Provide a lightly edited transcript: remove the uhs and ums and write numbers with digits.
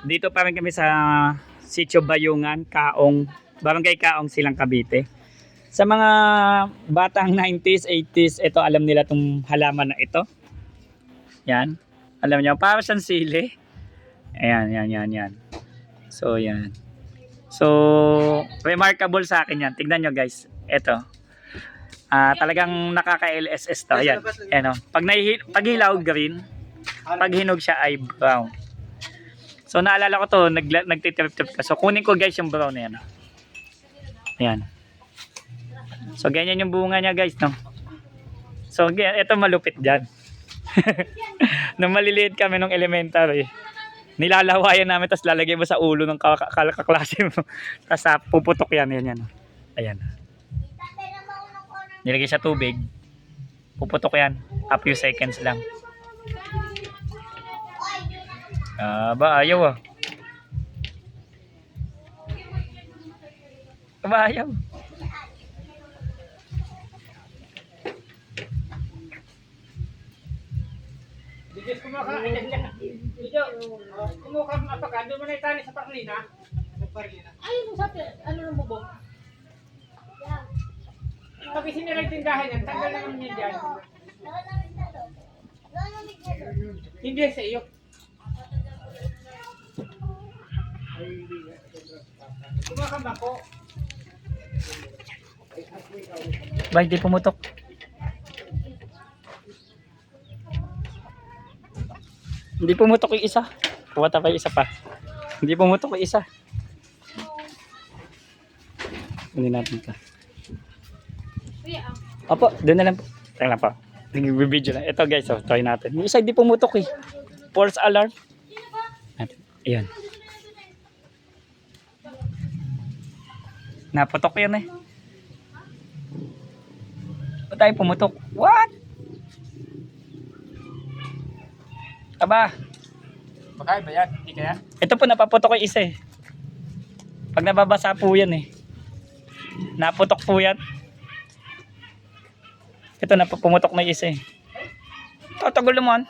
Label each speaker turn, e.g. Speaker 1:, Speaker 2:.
Speaker 1: Dito pa rin kami sa Sitio Bayungan, Kaong, Barangay Kaong, Silang Cavite. Sa mga batang 90s, 80s, ito alam nila itong halaman na ito. Yan. Alam niyo, para siyang sili. Ayan, yan. So, yan. So, remarkable sa akin yan. Tignan nyo guys. Ito. Talagang nakaka-LSS to. Ayan. Ayan, pag hilaw, green. Pag hinog siya ay brown. So, naalala ko to, nagtitrip-trip ka. So, kunin ko guys yung brown na yan. Ayan. So, ganyan yung bunga niya guys, no? So, ito malupit dyan. Nung maliliit kami nung elementary, nilalawayan namin, tapos lalagay mo sa ulo ng kaklase mo. Tapos puputok yan. Ayan. Nilagay sa tubig. Puputok yan. A few seconds lang. Ayaw ah. Ayaw.
Speaker 2: Diyos kumakain dyan. Video, kumukha mapaka. Doon mo na itali sa parlina. Ay, ano nang bubong? Pag isinilang tindahan yan, tanggal na naman yan dyan. Hindi sa iyo. Kumakamba ko.
Speaker 1: Ba, hindi pumutok. Hindi pumutok yung isa. Puwata pa yung isa pa. Hindi pumutok yung isa. Hindi natin ito. Opo, doon na lang po. Teka lang po. Nag-video lang. Ito guys, try natin. Yung isa hindi pumutok eh. False alarm. Ayan. Naputok yan eh. Ba't tayo pumutok? What? Aba.
Speaker 2: Makaya ba yan? Hindi kaya?
Speaker 1: Ito po napaputok yung isa eh. Pag nababasa po yan eh. Naputok po yan. Ito napupumutok na yung isa eh. Tatagal naman.